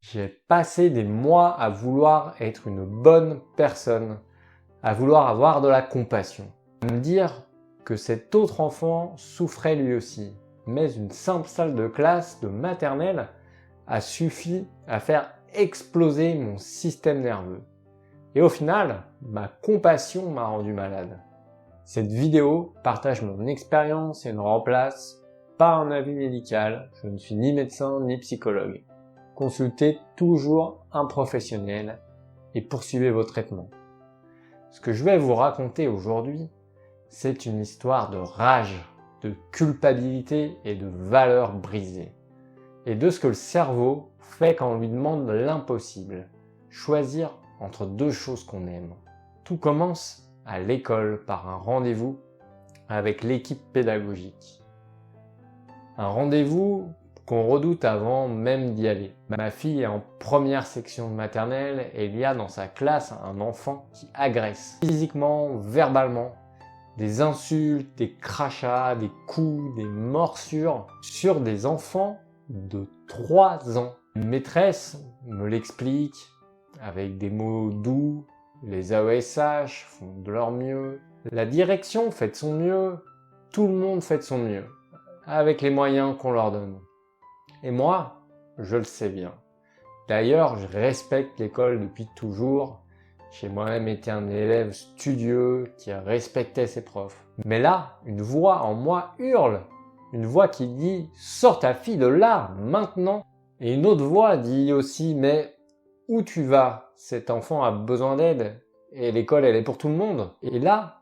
J'ai passé des mois à vouloir être une bonne personne, à vouloir avoir de la compassion, à me dire que cet autre enfant souffrait lui aussi. Mais une simple salle de classe de maternelle a suffi à faire exploser mon système nerveux. Et au final, ma compassion m'a rendu malade. Cette vidéo partage mon expérience et ne remplace pas un avis médical. Je ne suis ni médecin ni psychologue. Consultez toujours un professionnel et poursuivez vos traitements. Ce que je vais vous raconter aujourd'hui, c'est une histoire de rage, de culpabilité et de valeurs brisées. Et de ce que le cerveau fait quand on lui demande l'impossible. Choisir entre deux choses qu'on aime. Tout commence à l'école par un rendez-vous avec l'équipe pédagogique. Un rendez-vous qu'on redoute avant même d'y aller. Ma fille est en première section de maternelle et il y a dans sa classe un enfant qui agresse physiquement, verbalement, des insultes, des crachats, des coups, des morsures sur des enfants de 3 ans. Une maîtresse me l'explique avec des mots doux, les AESH font de leur mieux, la direction fait de son mieux, tout le monde fait de son mieux, avec les moyens qu'on leur donne. Et moi, je le sais bien. D'ailleurs, je respecte l'école depuis toujours. J'ai moi-même été un élève studieux qui respectait ses profs. Mais là, une voix en moi hurle. Une voix qui dit « Sors ta fille de là, maintenant !» Et une autre voix dit aussi « Mais où tu vas? Cet enfant a besoin d'aide et l'école, elle est pour tout le monde. » Et là,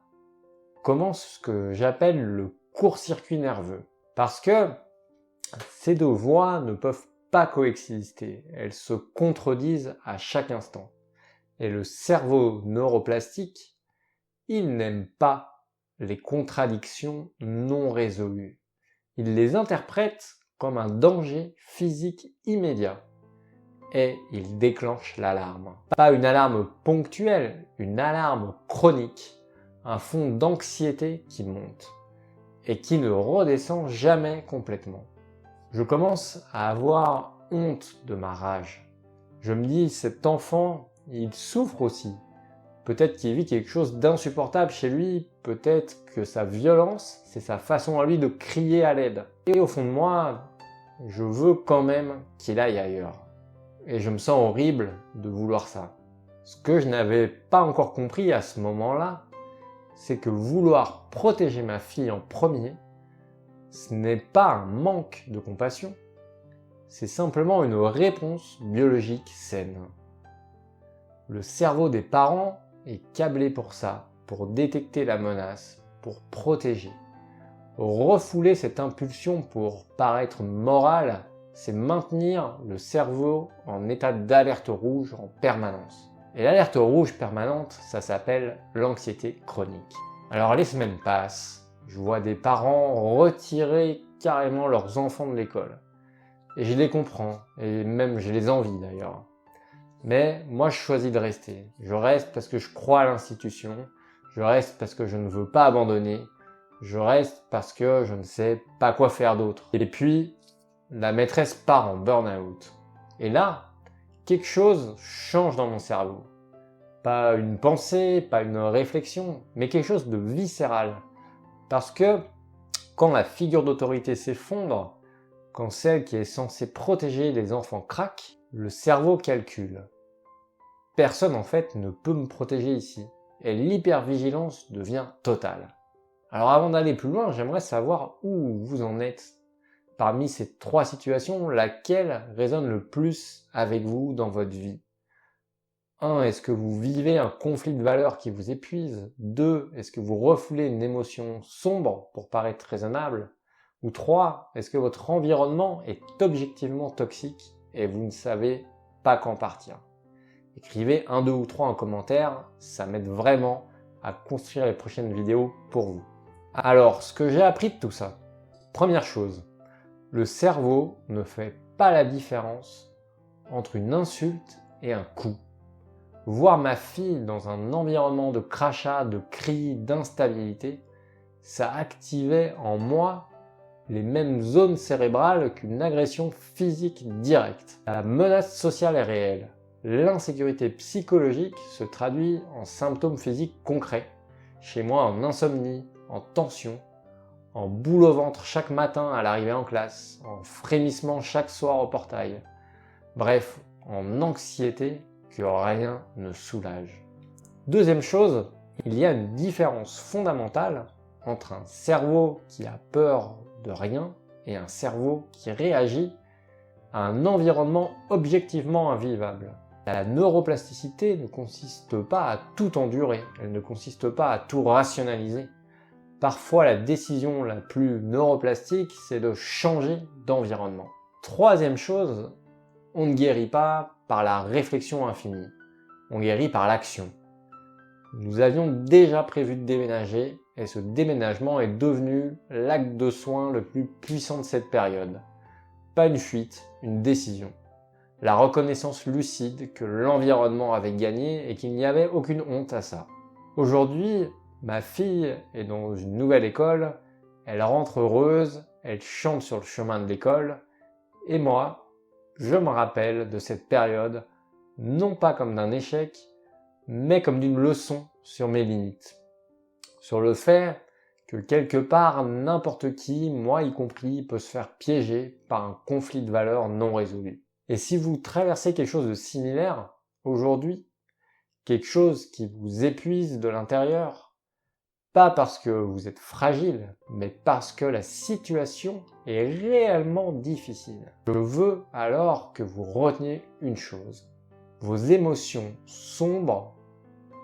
commence ce que j'appelle le court-circuit nerveux. Parce que ces deux voix ne peuvent pas coexister. Elles se contredisent à chaque instant. Et le cerveau neuroplastique, il n'aime pas les contradictions non résolues. Il les interprète comme un danger physique immédiat. Et il déclenche l'alarme. Pas une alarme ponctuelle, une alarme chronique. Un fond d'anxiété qui monte et qui ne redescend jamais complètement. Je commence à avoir honte de ma rage. Je me dis, cet enfant, il souffre aussi. Peut-être qu'il vit quelque chose d'insupportable chez lui, peut-être que sa violence, c'est sa façon à lui de crier à l'aide. Et au fond de moi, je veux quand même qu'il aille ailleurs. Et je me sens horrible de vouloir ça. Ce que je n'avais pas encore compris à ce moment-là, c'est que vouloir protéger ma fille en premier, ce n'est pas un manque de compassion, c'est simplement une réponse biologique saine. Le cerveau des parents est câblé pour ça, pour détecter la menace, pour protéger. Refouler cette impulsion pour paraître moral, c'est maintenir le cerveau en état d'alerte rouge en permanence. Et l'alerte rouge permanente, ça s'appelle l'anxiété chronique. Alors les semaines passent, je vois des parents retirer carrément leurs enfants de l'école. Et je les comprends, et même je les envie d'ailleurs. Mais moi je choisis de rester. Je reste parce que je crois à l'institution, je reste parce que je ne veux pas abandonner, je reste parce que je ne sais pas quoi faire d'autre. Et puis, la maîtresse part en burn-out. Et là, quelque chose change dans mon cerveau. Pas une pensée, pas une réflexion, mais quelque chose de viscéral. Parce que quand la figure d'autorité s'effondre, quand celle qui est censée protéger les enfants craque, le cerveau calcule. Personne en fait ne peut me protéger ici. Et l'hypervigilance devient totale. Alors avant d'aller plus loin, j'aimerais savoir où vous en êtes. Parmi ces 3 situations, laquelle résonne le plus avec vous dans votre vie? 1. Est-ce que vous vivez un conflit de valeurs qui vous épuise? 2. Est-ce que vous refoulez une émotion sombre pour paraître raisonnable? Ou 3. Est-ce que votre environnement est objectivement toxique et vous ne savez pas quand partir? Écrivez 1, 2 ou 3 en commentaire, ça m'aide vraiment à construire les prochaines vidéos pour vous. Alors, ce que j'ai appris de tout ça. Première chose, le cerveau ne fait pas la différence entre une insulte et un coup. Voir ma fille dans un environnement de crachats, de cris, d'instabilité, ça activait en moi les mêmes zones cérébrales qu'une agression physique directe. La menace sociale est réelle. L'insécurité psychologique se traduit en symptômes physiques concrets. Chez moi, en insomnie, en tension, en boule au ventre chaque matin à l'arrivée en classe, en frémissement chaque soir au portail. Bref, en anxiété que rien ne soulage. Deuxième chose, il y a une différence fondamentale entre un cerveau qui a peur de rien et un cerveau qui réagit à un environnement objectivement invivable. La neuroplasticité ne consiste pas à tout endurer, elle ne consiste pas à tout rationaliser. Parfois, la décision la plus neuroplastique, c'est de changer d'environnement. Troisième chose, on ne guérit pas par la réflexion infinie, on guérit par l'action. Nous avions déjà prévu de déménager et ce déménagement est devenu l'acte de soin le plus puissant de cette période. Pas une fuite, une décision. La reconnaissance lucide que l'environnement avait gagné et qu'il n'y avait aucune honte à ça. Aujourd'hui, ma fille est dans une nouvelle école, elle rentre heureuse, elle chante sur le chemin de l'école, et moi, je me rappelle de cette période, non pas comme d'un échec, mais comme d'une leçon sur mes limites. Sur le fait que quelque part, n'importe qui, moi y compris, peut se faire piéger par un conflit de valeurs non résolu. Et si vous traversez quelque chose de similaire, aujourd'hui, quelque chose qui vous épuise de l'intérieur, pas parce que vous êtes fragile, mais parce que la situation est réellement difficile. Je veux alors que vous reteniez une chose. Vos émotions sombres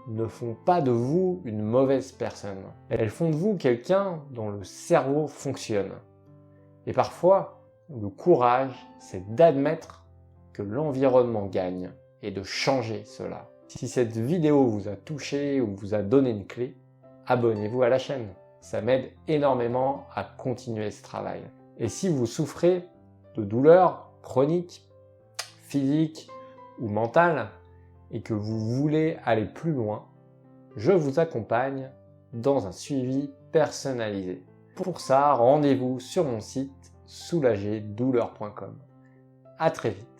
ne font pas de vous une mauvaise personne. Elles font de vous quelqu'un dont le cerveau fonctionne. Et parfois, le courage, c'est d'admettre que l'environnement gagne et de changer cela. Si cette vidéo vous a touché ou vous a donné une clé, abonnez-vous à la chaîne. Ça m'aide énormément à continuer ce travail. Et si vous souffrez de douleurs chroniques, physiques ou mentales, et que vous voulez aller plus loin, je vous accompagne dans un suivi personnalisé. Pour ça, rendez-vous sur mon site soulagerdouleur.com. À très vite.